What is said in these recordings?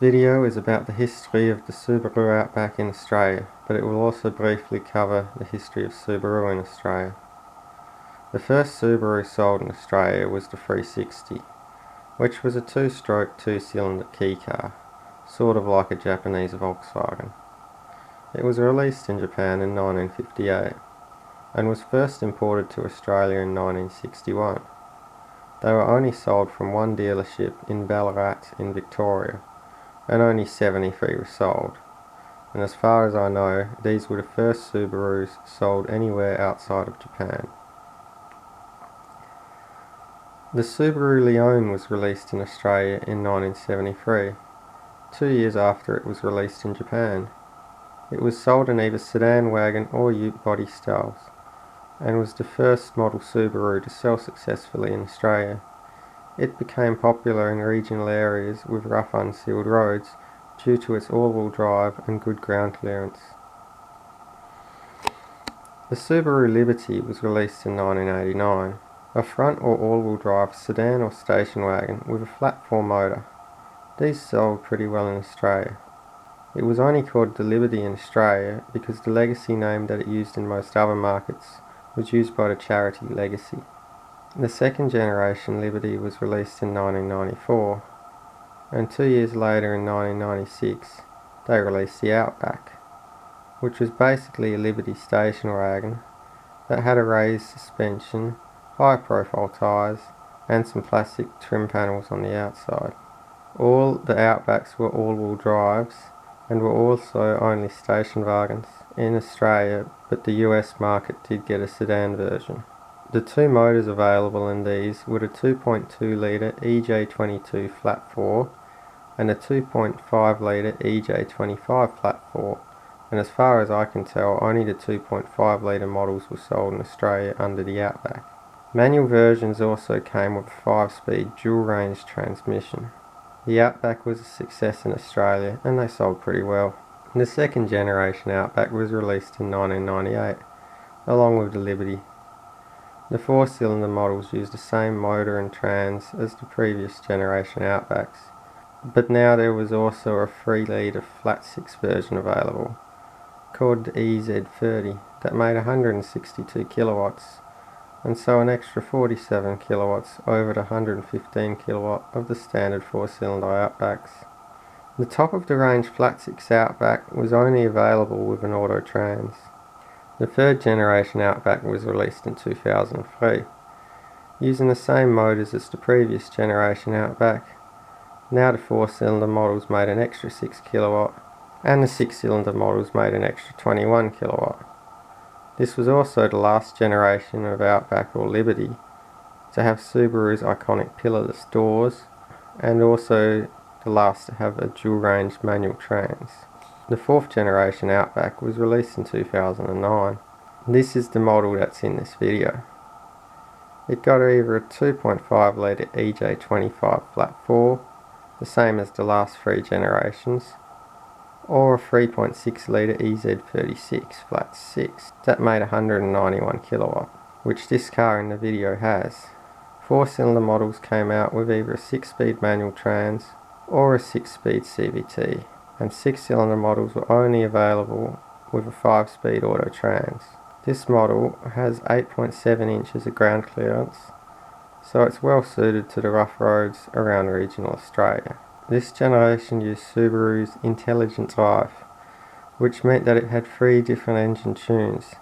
video is about the history of the Subaru Outback in Australia, but it will also briefly cover the history of Subaru in Australia. The first Subaru sold in Australia was the 360, which was a two-stroke, two-cylinder key car, sort of like a Japanese Volkswagen. It was released in Japan in 1958 and was first imported to Australia in 1961. They were only sold from one dealership in Ballarat in Victoria, and only 73 were sold. And as far as I know, these were the first Subarus sold anywhere outside of Japan. The Subaru Leone was released in Australia in 1973, 2 years after it was released in Japan. It was sold in either sedan, wagon or ute body styles, and was the first model Subaru to sell successfully in Australia. It became popular in regional areas with rough unsealed roads due to its all-wheel drive and good ground clearance. The Subaru Liberty was released in 1989, a front or all-wheel drive sedan or station wagon with a flat 4 motor. These sold pretty well in Australia. It was only called the Liberty in Australia because the Legacy name that it used in most other markets was used by the charity Legacy. The second generation Liberty was released in 1994, and 2 years later in 1996 they released the Outback, which was basically a Liberty station wagon that had a raised suspension, high profile tyres and some plastic trim panels on the outside. All the Outbacks were all-wheel drives and were also only station wagons in Australia, but the US market did get a sedan version. The two motors available in these were the 2.2 litre EJ22 flat 4 and a 2.5 litre EJ25 flat 4, and as far as I can tell, only the 2.5 litre models were sold in Australia under the Outback. Manual versions also came with a 5-speed dual-range transmission. The Outback was a success in Australia and they sold pretty well. The second generation Outback was released in 1998, along with the Liberty. The 4-cylinder models used the same motor and trans as the previous generation Outbacks, but now there was also a 3 litre flat 6 version available, called the EZ30, that made 162 kilowatts, and so an extra 47 kilowatts over the 115 kilowatt of the standard 4-cylinder Outbacks. The top of the range flat 6 Outback was only available with an auto trans. The third generation Outback was released in 2003, using the same motors as the previous generation Outback. Now the 4-cylinder models made an extra 6 kilowatt, and the 6-cylinder models made an extra 21 kilowatt. This was also the last generation of Outback or Liberty to have Subaru's iconic pillarless doors, and also the last to have a dual-range manual trans. The 4th generation Outback was released in 2009. This is the model that's in this video. It got either a 2.5 litre EJ25 flat 4, the same as the last 3 generations, or a 3.6 litre EZ36 flat 6 that made 191 kilowatt, which this car in the video has. 4-cylinder models came out with either a 6-speed manual trans or a 6-speed CVT, and 6-cylinder models were only available with a 5-speed auto trans. This model has 8.7 inches of ground clearance, so it's well suited to the rough roads around regional Australia. This generation used Subaru's Intelligent Drive, which meant that it had 3 different engine tunes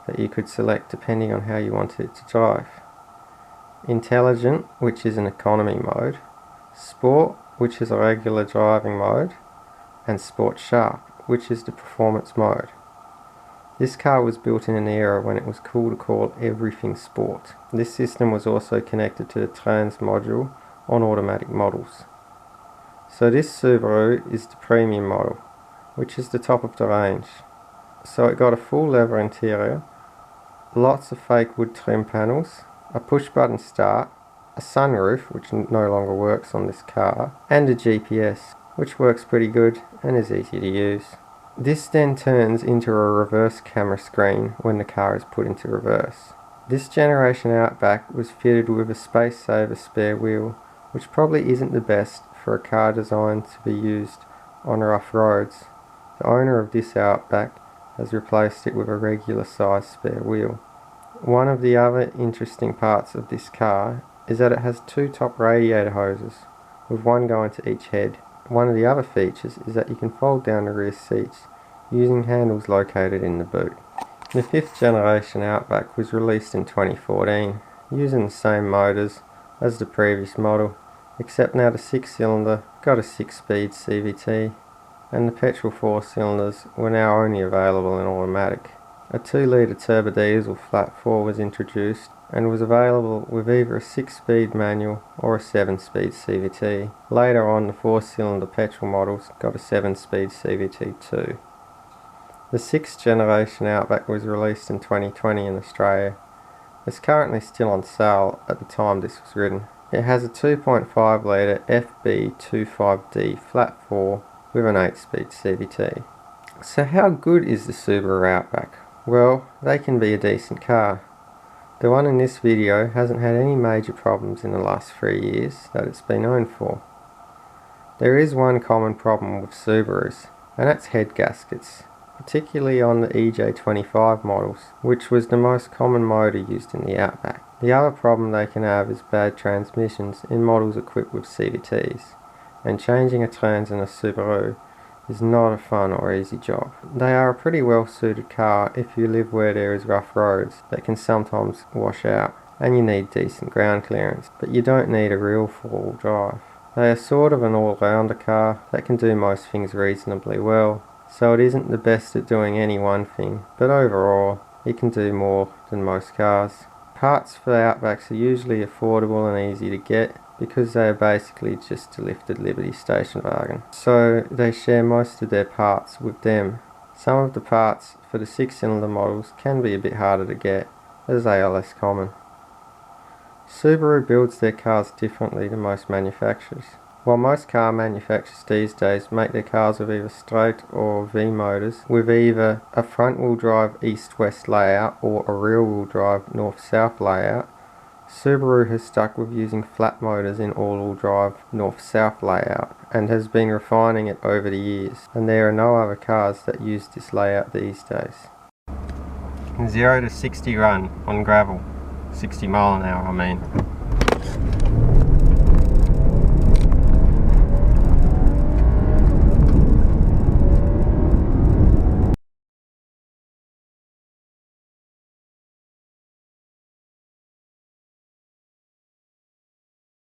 that you could select depending on how you wanted it to drive. Intelligent, which is an economy mode, Sport, which is a regular driving mode, and Sport Sharp, which is the performance mode. This car was built in an era when it was cool to call everything sport. This system was also connected to the trans module on automatic models. So this Subaru is the premium model, which is the top of the range. So it got a full leather interior, lots of fake wood trim panels, a push button start, a sunroof, which no longer works on this car, and a GPS, which works pretty good and is easy to use. This then turns into a reverse camera screen when the car is put into reverse. This generation Outback was fitted with a space saver spare wheel, which probably isn't the best for a car designed to be used on rough roads. The owner of this Outback has replaced it with a regular sized spare wheel. One of the other interesting parts of this car is that it has two top radiator hoses, with one going to each head. One of the other features is that you can fold down the rear seats using handles located in the boot. The 5th generation Outback was released in 2014, using the same motors as the previous model, except now the 6-cylinder got a 6-speed CVT, and the petrol 4 cylinders were now only available in automatic. A 2-litre turbo diesel flat 4 was introduced and was available with either a 6-speed manual or a 7-speed CVT. Later on, the 4-cylinder petrol models got a 7-speed CVT too. The 6th generation Outback was released in 2020 in Australia. It's currently still on sale at the time this was written. It has a 2.5 litre FB25D flat 4 with an 8-speed CVT. So how good is the Subaru Outback? Well, they can be a decent car. The one in this video hasn't had any major problems in the last 3 years that it's been known for. There is one common problem with Subarus, and that's head gaskets, particularly on the EJ25 models, which was the most common motor used in the Outback. The other problem they can have is bad transmissions in models equipped with CVTs, and changing a trans in a Subaru is not a fun or easy job. They are a pretty well suited car if you live where there is rough roads that can sometimes wash out and you need decent ground clearance, but you don't need a real 4-wheel drive. They are sort of an all-rounder car that can do most things reasonably well, so it isn't the best at doing any one thing, but overall it can do more than most cars. Parts for Outbacks are usually affordable and easy to get because they are basically just a lifted Liberty station wagon, so they share most of their parts with them. Some of the parts for the 6-cylinder models can be a bit harder to get, as they are less common. Subaru builds their cars differently to most manufacturers. While most car manufacturers these days make their cars with either straight or V motors, with either a front-wheel drive east-west layout or a rear-wheel drive north-south layout, Subaru has stuck with using flat motors in all-wheel drive north-south layout and has been refining it over the years, and there are no other cars that use this layout these days. 0 to 60 run on gravel, 60 mile an hour I mean.